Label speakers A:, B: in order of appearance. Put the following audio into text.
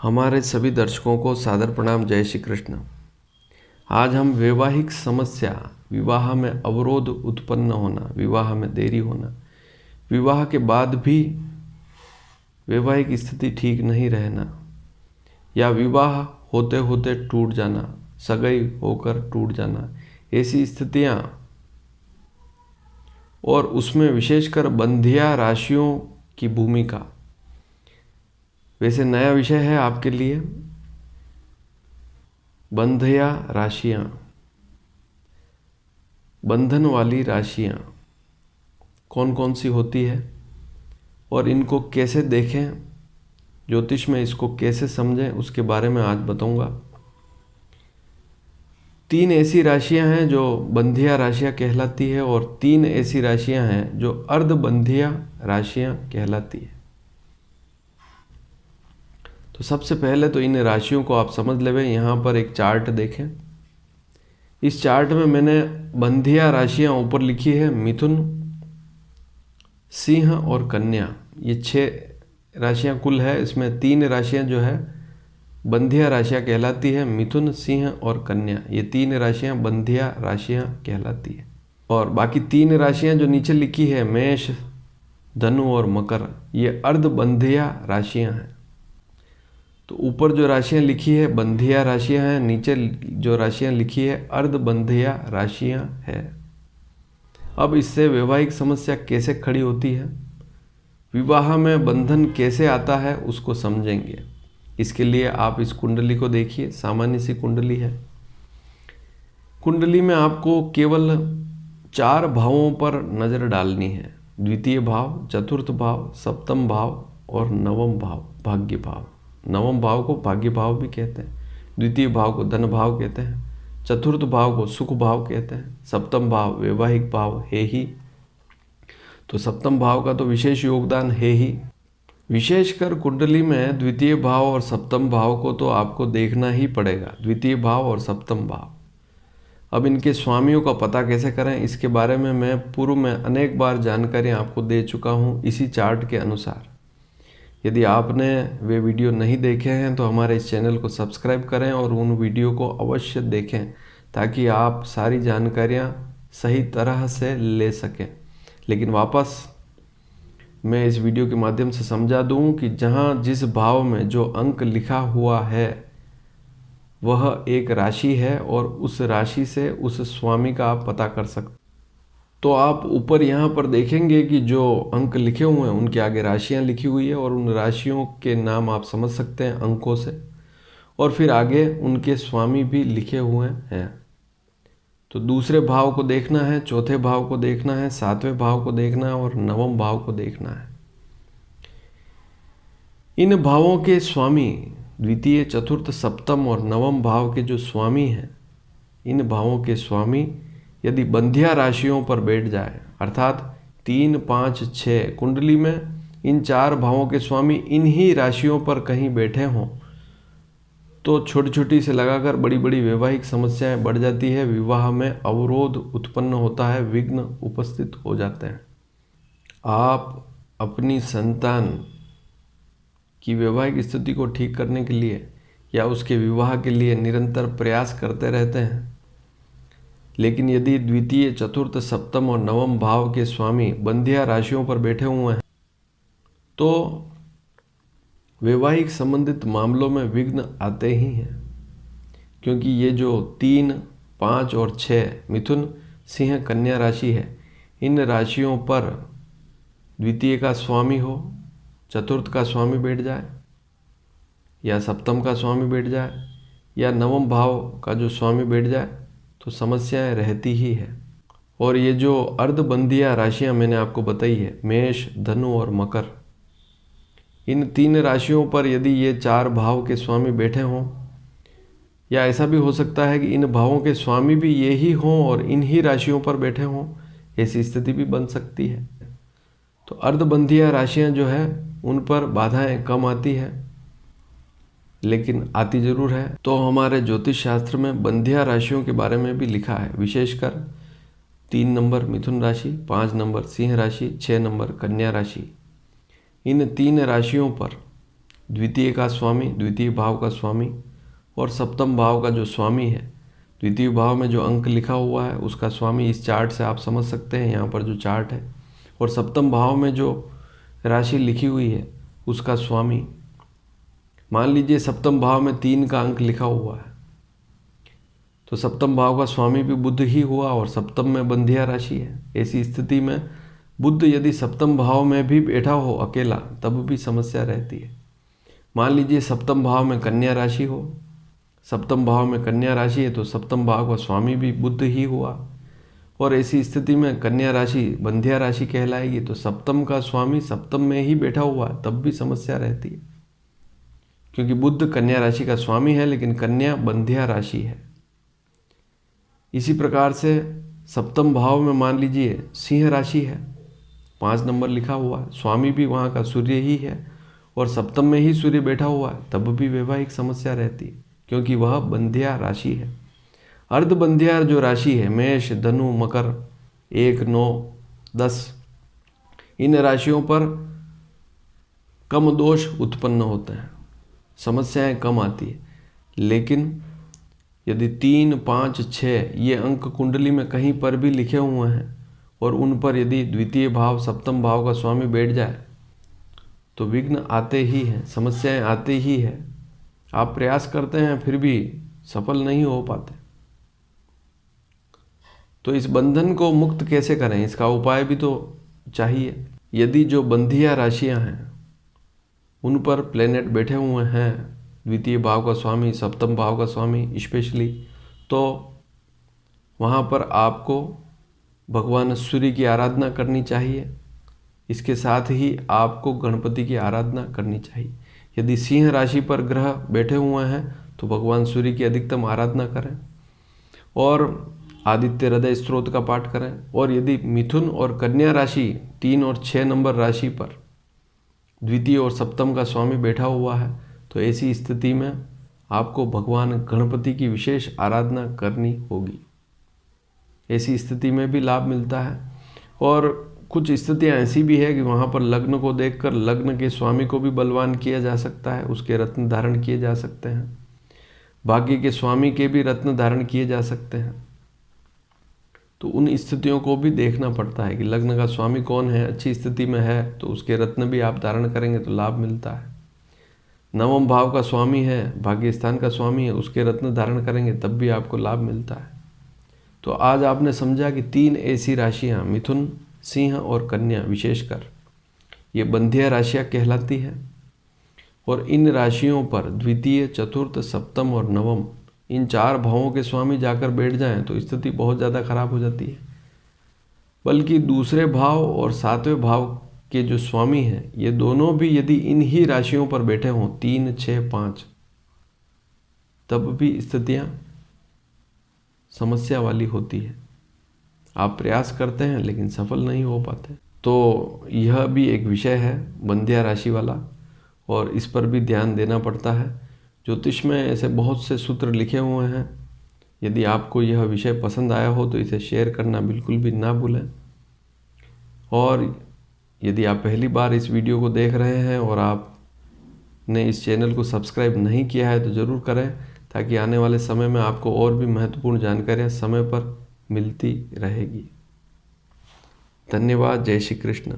A: हमारे सभी दर्शकों को सादर प्रणाम। जय श्री कृष्ण। आज हम वैवाहिक समस्या, विवाह में अवरोध उत्पन्न होना, विवाह में देरी होना, विवाह के बाद भी वैवाहिक स्थिति ठीक नहीं रहना, या विवाह होते होते टूट जाना, सगाई होकर टूट जाना, ऐसी स्थितियां, और उसमें विशेषकर बंधिया राशियों की भूमिका। वैसे नया विषय है आपके लिए, बंधिया राशियां, बंधन वाली राशियां कौन कौन सी होती है और इनको कैसे देखें, ज्योतिष में इसको कैसे समझें, उसके बारे में आज बताऊंगा। 3 ऐसी राशियां हैं जो बंधिया राशियां कहलाती है और 3 ऐसी राशियां हैं जो अर्धबंधिया राशियां कहलाती है। तो सबसे पहले तो इन राशियों को आप समझ लेवें। यहाँ पर एक चार्ट देखें। इस चार्ट में मैंने बंधिया राशियां ऊपर लिखी है, मिथुन, सिंह और कन्या। ये 6 राशियां कुल है। इसमें 3 राशियां जो है बंधिया राशियां कहलाती है, मिथुन, सिंह और कन्या। ये 3 राशियां बंधिया राशियां कहलाती है। और बाकी 3 राशियां जो नीचे लिखी है, मेष, धनु और मकर, ये अर्धबंधिया राशियां हैं। तो ऊपर जो राशियां लिखी है बंधिया राशियां हैं, नीचे जो राशियां लिखी है अर्धबंधिया राशियां है। अब इससे वैवाहिक समस्या कैसे खड़ी होती है, विवाह में बंधन कैसे आता है, उसको समझेंगे। इसके लिए आप इस कुंडली को देखिए। सामान्य सी कुंडली है। कुंडली में आपको केवल 4 भावों पर नज़र डालनी है। द्वितीय भाव, चतुर्थ भाव, सप्तम भाव और नवम भाव, भाग्य भाव। नवम भाव को भाग्य भाव भी कहते हैं, द्वितीय भाव को धन भाव कहते हैं, चतुर्थ भाव को सुख भाव कहते हैं, सप्तम भाव वैवाहिक भाव है ही। तो सप्तम भाव का तो विशेष योगदान है ही। विशेषकर कुंडली में द्वितीय भाव और सप्तम भाव को तो आपको देखना ही पड़ेगा, द्वितीय भाव और सप्तम भाव। अब इनके स्वामियों का पता कैसे करें, इसके बारे में मैं पूर्व में अनेक बार जानकारी आपको दे चुका हूँ इसी चार्ट के अनुसार। यदि आपने वे वीडियो नहीं देखे हैं तो हमारे इस चैनल को सब्सक्राइब करें और उन वीडियो को अवश्य देखें, ताकि आप सारी जानकारियां सही तरह से ले सकें। लेकिन वापस मैं इस वीडियो के माध्यम से समझा दूं कि जहां जिस भाव में जो अंक लिखा हुआ है वह एक राशि है और उस राशि से उस स्वामी का आप पता कर सकते। तो आप ऊपर यहाँ पर देखेंगे कि जो अंक लिखे हुए हैं उनके आगे राशियाँ लिखी हुई है और उन राशियों के नाम आप समझ सकते हैं अंकों से, और फिर आगे उनके स्वामी भी लिखे हुए हैं। तो दूसरे भाव को देखना है, चौथे भाव को देखना है, 7वें भाव को देखना है और नवम भाव को देखना है। इन भावों के स्वामी, द्वितीय, चतुर्थ, सप्तम और नवम भाव के जो स्वामी हैं, इन भावों के स्वामी यदि बंधिया राशियों पर बैठ जाए, अर्थात 3, 5, 6 कुंडली में इन 4 भावों के स्वामी इन्हीं राशियों पर कहीं बैठे हों, तो छोटी छोटी से लगाकर बड़ी बड़ी वैवाहिक समस्याएं बढ़ जाती है। विवाह में अवरोध उत्पन्न होता है, विघ्न उपस्थित हो जाते हैं। आप अपनी संतान की वैवाहिक स्थिति को ठीक करने के लिए या उसके विवाह के लिए निरंतर प्रयास करते रहते हैं, लेकिन यदि द्वितीय, चतुर्थ, सप्तम और नवम भाव के स्वामी बंधिया राशियों पर बैठे हुए हैं तो वैवाहिक संबंधित मामलों में विघ्न आते ही हैं। क्योंकि ये जो 3, 5 और 6 मिथुन, सिंह, कन्या राशि है, इन राशियों पर द्वितीय का स्वामी हो, चतुर्थ का स्वामी बैठ जाए या सप्तम का स्वामी बैठ जाए या नवम भाव का जो स्वामी बैठ जाए तो समस्याएं रहती ही है। और ये जो अर्धबंधिया राशियां मैंने आपको बताई है, मेष, धनु और मकर, इन 3 राशियों पर यदि ये 4 भाव के स्वामी बैठे हों, या ऐसा भी हो सकता है कि इन भावों के स्वामी भी ये ही हों और इन्हीं राशियों पर बैठे हों, ऐसी स्थिति भी बन सकती है। तो अर्धबंधिया राशियां जो है उन पर बाधाएं कम आती है, लेकिन आती जरूर है। तो हमारे ज्योतिष शास्त्र में बंधिया राशियों के बारे में भी लिखा है, विशेषकर 3 नंबर मिथुन राशि, 5 नंबर सिंह राशि, 6 नंबर कन्या राशि। इन 3 राशियों पर द्वितीय का स्वामी, द्वितीय भाव का स्वामी और सप्तम भाव का जो स्वामी है, द्वितीय भाव में जो अंक लिखा हुआ है उसका स्वामी इस चार्ट से आप समझ सकते हैं, यहाँ पर जो चार्ट है, और सप्तम भाव में जो राशि लिखी हुई है उसका स्वामी, मान लीजिए सप्तम भाव में 3 का अंक लिखा हुआ है तो सप्तम भाव का स्वामी भी बुध ही हुआ और सप्तम में बंधिया राशि है। ऐसी स्थिति में बुध यदि सप्तम भाव में भी बैठा हो अकेला तब भी समस्या रहती है। मान लीजिए सप्तम भाव में कन्या राशि हो, सप्तम भाव में कन्या राशि है तो सप्तम भाव का स्वामी भी बुध ही हुआ और ऐसी स्थिति में कन्या राशि बंधिया राशि कहलाएगी। तो सप्तम का स्वामी सप्तम में ही बैठा हुआ है तब भी समस्या रहती है, क्योंकि बुध कन्या राशि का स्वामी है लेकिन कन्या बंधिया राशि है। इसी प्रकार से सप्तम भाव में मान लीजिए सिंह राशि है, 5 नंबर लिखा हुआ है, स्वामी भी वहाँ का सूर्य ही है और सप्तम में ही सूर्य बैठा हुआ है, तब भी वैवाहिक समस्या रहती है क्योंकि वह बंधिया राशि है। अर्धबंधिया जो राशि है मेष, धनु, मकर, 1, 9, 10, इन राशियों पर कम दोष उत्पन्न होते हैं, समस्याएं कम आती है। लेकिन यदि 3, 5, 6 ये अंक कुंडली में कहीं पर भी लिखे हुए हैं और उन पर यदि द्वितीय भाव सप्तम भाव का स्वामी बैठ जाए तो विघ्न आते ही हैं, समस्याएं आती ही है। आप प्रयास करते हैं फिर भी सफल नहीं हो पाते। तो इस बंधन को मुक्त कैसे करें, इसका उपाय भी तो चाहिए। यदि जो बंधिया राशियां हैं उन पर प्लेनेट बैठे हुए हैं, द्वितीय भाव का स्वामी, सप्तम भाव का स्वामी स्पेशली, तो वहाँ पर आपको भगवान सूर्य की आराधना करनी चाहिए। इसके साथ ही आपको गणपति की आराधना करनी चाहिए। यदि सिंह राशि पर ग्रह बैठे हुए हैं तो भगवान सूर्य की अधिकतम आराधना करें और आदित्य हृदय स्तोत्र का पाठ करें। और यदि मिथुन और कन्या राशि 3 और 6 नंबर राशि पर द्वितीय और सप्तम का स्वामी बैठा हुआ है तो ऐसी स्थिति में आपको भगवान गणपति की विशेष आराधना करनी होगी। ऐसी स्थिति में भी लाभ मिलता है। और कुछ स्थितियां ऐसी भी है कि वहाँ पर लग्न को देखकर लग्न के स्वामी को भी बलवान किया जा सकता है, उसके रत्न धारण किए जा सकते हैं, भाग्य के स्वामी के भी रत्न धारण किए जा सकते हैं। तो उन स्थितियों को भी देखना पड़ता है कि लग्न का स्वामी कौन है, अच्छी स्थिति में है तो उसके रत्न भी आप धारण करेंगे तो लाभ मिलता है। नवम भाव का स्वामी है, भाग्य स्थान का स्वामी है, उसके रत्न धारण करेंगे तब भी आपको लाभ मिलता है। तो आज आपने समझा कि 3 ऐसी राशियां मिथुन, सिंह और कन्या विशेषकर ये बंधिया राशियां कहलाती हैं और इन राशियों पर द्वितीय, चतुर्थ, सप्तम और नवम इन 4 भावों के स्वामी जाकर बैठ जाएं तो स्थिति बहुत ज़्यादा खराब हो जाती है। बल्कि दूसरे भाव और 7वें भाव के जो स्वामी हैं ये दोनों भी यदि इन ही राशियों पर बैठे हों 3, 6, 5 तब भी स्थितियां समस्या वाली होती है। आप प्रयास करते हैं लेकिन सफल नहीं हो पाते। तो यह भी एक विषय है बंधिया राशि वाला और इस पर भी ध्यान देना पड़ता है। ज्योतिष में ऐसे बहुत से सूत्र लिखे हुए हैं। यदि आपको यह विषय पसंद आया हो तो इसे शेयर करना बिल्कुल भी ना भूलें। और यदि आप पहली बार इस वीडियो को देख रहे हैं और आपने इस चैनल को सब्सक्राइब नहीं किया है तो ज़रूर करें ताकि आने वाले समय में आपको और भी महत्वपूर्ण जानकारियाँ समय पर मिलती रहेगी। धन्यवाद। जय श्री कृष्ण।